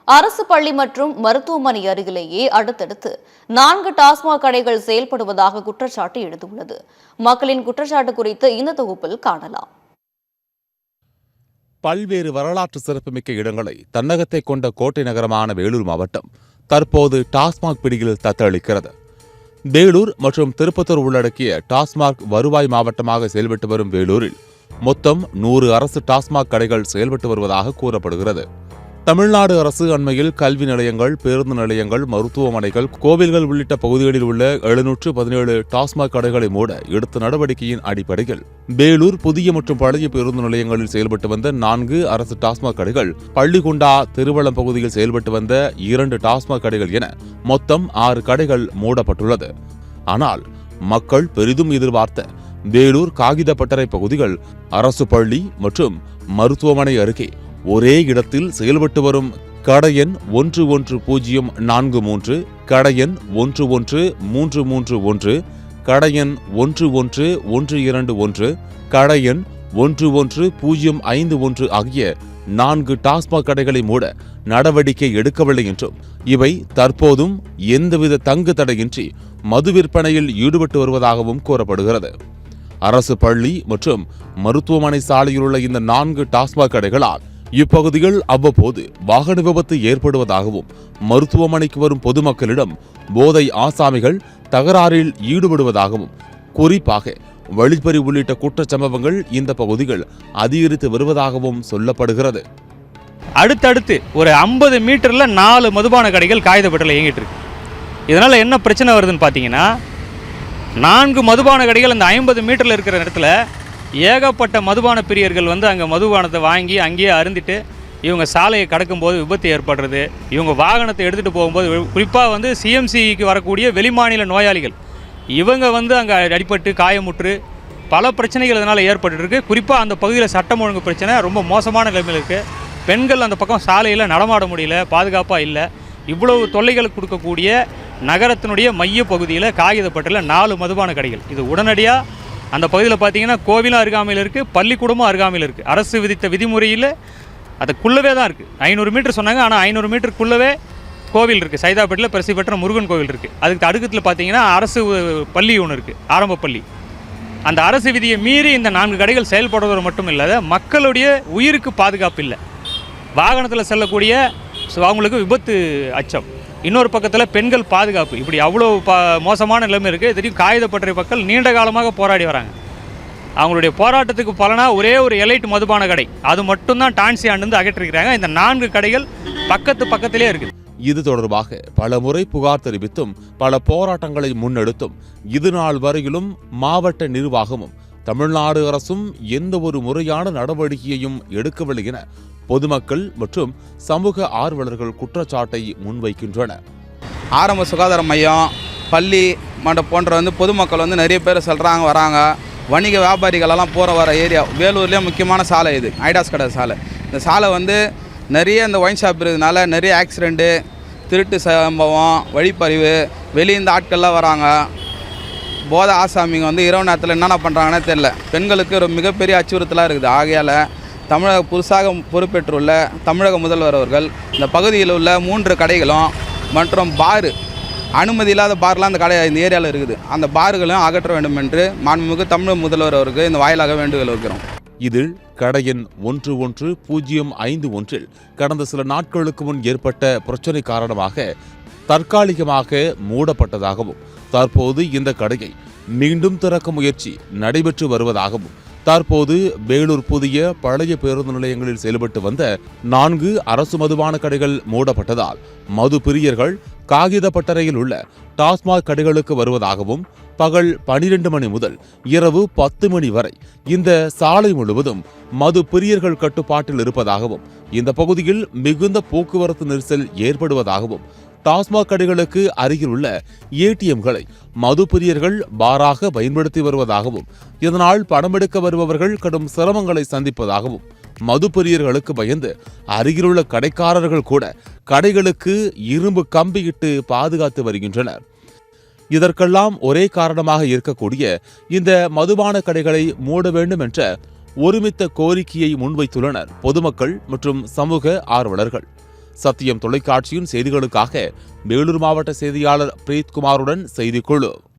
அரசு பள்ளி மற்றும் மருத்துவமனை அருகிலேயே அடுத்தடுத்து 4 டாஸ்மாக் கடைகள் செயல்படுவதாக குற்றச்சாட்டு எழுந்துள்ளது. மக்களின் குற்றச்சாட்டு குறித்து இந்த தொகுப்பில் காணலாம். பல்வேறு வரலாற்று சிறப்புமிக்க இடங்களை தன்னகத்தை கொண்ட கோட்டை நகரமான வேலூர் மாவட்டம் தற்போது டாஸ்மாக் பிடியில் தத்தளிக்கிறது. வேலூர் மற்றும் திருப்பத்தூர் உள்ளடக்கிய டாஸ்மாக் வருவாய் மாவட்டமாக செயல்பட்டு வரும் வேலூரில் மொத்தம் 100 அரசு டாஸ்மாக் கடைகள் செயல்பட்டு வருவதாக கூறப்படுகிறது. தமிழ்நாடு அரசு அண்மையில் கல்வி நிலையங்கள், பேருந்து நிலையங்கள், மருத்துவமனைகள், கோவில்கள் உள்ளிட்ட பகுதிகளில் உள்ள 717 டாஸ்மாக் கடைகளை மூட எடுத்த நடவடிக்கையின் அடிப்படையில் வேலூர் புதிய மற்றும் பழைய பேருந்து நிலையங்களில் செயல்பட்டு வந்த 4 அரசு டாஸ்மாக் கடைகள், பள்ளிகுண்டா, திருவளம் பகுதியில் செயல்பட்டு வந்த 2 டாஸ்மாக் கடைகள் என மொத்தம் 6 கடைகள் மூடப்பட்டுள்ளது. ஆனால் மக்கள் பெரிதும் எதிர்பார்த்த வேலூர் காகிதப்பட்டறை பகுதிகள், அரசு பள்ளி மற்றும் மருத்துவமனை அருகே ஒரே இடத்தில் செயல்பட்டு வரும் கடை எண் 11043, கடை எண் 11331, கடை எண் 11121, கடை எண் 11051 ஆகிய 4 டாஸ்மாக் கடைகளை மூட நடவடிக்கை எடுக்கவில்லை என்றும், இவை தற்போதும் எந்தவித தங்கு தடையின்றி மது விற்பனையில் ஈடுபட்டு வருவதாகவும் கூறப்படுகிறது. அரசு பள்ளி மற்றும் மருத்துவமனை சாலையில் உள்ள இந்த 4 டாஸ்மாக் கடைகளால் இப்பகுதிகள் அவ்வப்போது வாகன விபத்து ஏற்படுவதாகவும், மருத்துவமனைக்கு வரும் பொதுமக்களிடம் போதை ஆசாமிகள் தகராறில் ஈடுபடுவதாகவும், குறிப்பாக வழிப்பறி உள்ளிட்ட குற்றச்சம்பவங்கள் இந்த பகுதிகள் அதிகரித்து வருவதாகவும் சொல்லப்படுகிறது. அடுத்தடுத்து ஒரு 50 மீட்டர்ல 4 மதுபான கடைகள் காகிதப்பட்டில் இயங்கிட்டு இருக்கு. இதனால என்ன பிரச்சனை வருதுன்னு பார்த்தீங்கன்னா, 4 மதுபான கடைகள் அந்த 50 மீட்டர்ல இருக்கிற இடத்துல ஏகப்பட்ட மதுபான பிரியர்கள் அங்கே மதுபானத்தை வாங்கி அங்கேயே அருந்திட்டு இவங்க சாலையை கடக்கும்போது விபத்து ஏற்படுறது, இவங்க வாகனத்தை எடுத்துகிட்டு போகும்போது, குறிப்பாக சிஎம்சிக்கு வரக்கூடிய வெளிமாநில நோயாளிகள் இவங்க அங்கே அடிபட்டு காயமுற்று பல பிரச்சனைகள் இதனால் ஏற்பட்டுருக்கு. குறிப்பாக அந்த பகுதியில் சட்டம் ஒழுங்கு பிரச்சனை ரொம்ப மோசமான நிலைமையில் இருக்குது. பெண்கள் அந்த பக்கம் சாலையில் நடமாட முடியல, பாதுகாப்பாக இல்லை. இவ்வளவு தொல்லைகள் கொடுக்கக்கூடிய நகரத்தினுடைய மைய பகுதியில் காகிதப்பட்டில் 4 மதுபான கடைகள். இது உடனடியாக அந்த பகுதியில் பார்த்தீங்கன்னா கோவிலும் அருகாமையில் இருக்குது, பள்ளிக்கூடமும் அருகாமையில் இருக்குது. அரசு விதித்த விதிமுறையில் அதுக்குள்ளவே தான் இருக்குது. 500 மீட்டர் சொன்னாங்க, ஆனால் 500 மீட்டருக்குள்ளவே கோவில் இருக்குது. சைதாப்பேட்டில் பிரசித்தி பெற்ற முருகன் கோவில் இருக்குது. அதுக்கு அடுக்கத்தில் பார்த்தீங்கன்னா அரசு பள்ளி ஒன்று இருக்குது, ஆரம்ப பள்ளி. அந்த அரசு விதியை மீறி இந்த 4 கடைகள் செயல்படுவது மட்டும் இல்லாத மக்களுடைய உயிருக்கு பாதுகாப்பு இல்லை. வாகனத்தில் செல்லக்கூடிய அவங்களுக்கு விபத்து அச்சம், இன்னொரு பக்கத்தில் பெண்கள் பாதுகாப்பு, இப்படி அவ்வளோ மோசமான நிலைமை இருக்குது. தெரியும், காகிதப்பட்டறை மக்கள் நீண்ட காலமாக போராடி வராங்க. அவங்களுடைய போராட்டத்துக்கு பலனாக ஒரே ஒரு எலைட் மதுபான கடை, அது மட்டும்தான் டான்சியாண்டு அகற்றிருக்கிறாங்க. இந்த 4 கடைகள் பக்கத்திலே இருக்குது. இது தொடர்பாக பல முறை புகார் தெரிவித்தும் பல போராட்டங்களை முன்னெடுத்தும் இது நாள் வரையிலும் மாவட்ட நிர்வாகமும் தமிழ்நாடு அரசும் எந்த ஒரு முறையான நடவடிக்கையையும் எடுக்கவில்லை என பொதுமக்கள் மற்றும் சமூக ஆர்வலர்கள் குற்றச்சாட்டை முன்வைக்கின்றனர். ஆரம்ப சுகாதார மையம், பள்ளி மண்டபம் போன்ற பொதுமக்கள் நிறைய பேர் செல்றாங்க வராங்க. வணிக வியாபாரிகளெல்லாம் போகிற வர ஏரியா வேலூர்லேயே முக்கியமான சாலை இது, ஐடாஸ் கடை சாலை. இந்த சாலை நிறைய இந்த ஒயின் ஷாப் இருக்கிறதுனால நிறைய ஆக்சிடெண்ட்டு, திருட்டு சம்பவம், வழிப்பறிவு, வெளியேந்த ஆட்கள்லாம் வராங்க. போதை ஆசாமிங்க இரவு நேரத்தில் என்னென்ன பண்ணுறாங்கன்னே தெரில. பெண்களுக்கு ஒரு மிகப்பெரிய அச்சுறுத்தலாக இருக்குது. ஆகையால் தமிழக புதுசாக பொறுப்பேற்றுள்ள தமிழக முதல்வர் அவர்கள் இந்த பகுதியில் உள்ள 3 கடைகளும் மற்றும் பாரு, அனுமதி இல்லாத பார்லாம் அந்த கடை இந்த ஏரியாவில் இருக்குது, அந்த பார்களும் அகற்ற வேண்டும் என்று மாண்புமிகு தமிழக முதல்வர் அவருக்கு இந்த வாயிலாக வேண்டுகோள் வைக்கிறோம். இதில் கடை எண் 11051 கடந்த சில நாட்களுக்கு முன் ஏற்பட்ட பிரச்சினை காரணமாக தற்காலிகமாக மூடப்பட்டதாகவும், தற்போது இந்த கடையை மீண்டும் திறக்க முயற்சி நடைபெற்று வருவதாகவும், தற்போது வேலூர் புதிய பழைய பேருந்து நிலையங்களில் செயல்பட்டு வந்த 4 அரசு மதுபான கடைகள் மூடப்பட்டதால் மது பிரியர்கள் காகிதப்பட்டறையில் உள்ள டாஸ்மாக் கடைகளுக்கு வருவதாகவும், பகல் 12 மணி முதல் இரவு 10 மணி வரை இந்த சாலை முழுவதும் மது பிரியர்கள் கட்டுப்பாட்டில் இருப்பதாகவும், இந்த பகுதியில் மிகுந்த போக்குவரத்து நெரிசல் ஏற்படுவதாகவும், டாஸ்மாக் கடைகளுக்கு அருகில் உள்ள ஏடிஎம்களை மது பிரியர்கள் பாராக பயன்படுத்தி வருவதாகவும், இதனால் பணமெடுக்க வருபவர்கள் கடும் சிரமங்களை சந்திப்பதாகவும், மது பிரியர்களுக்கு பயந்து அருகிலுள்ள கடைக்காரர்கள் கூட கடைகளுக்கு இரும்பு கம்பியிட்டு பாதுகாத்து வருகின்றனர். இதற்கெல்லாம் ஒரே காரணமாக இருக்கக்கூடிய இந்த மதுபான கடைகளை மூட வேண்டும் என்ற ஒருமித்த கோரிக்கையை முன்வைத்துள்ளனர் பொதுமக்கள் மற்றும் சமூக ஆர்வலர்கள். சத்தியம் தொலைக்காட்சியின் செய்திகளுக்காக வேலூர் மாவட்ட செய்தியாளர் பிரீத்குமாருடன் செய்திக்குழு.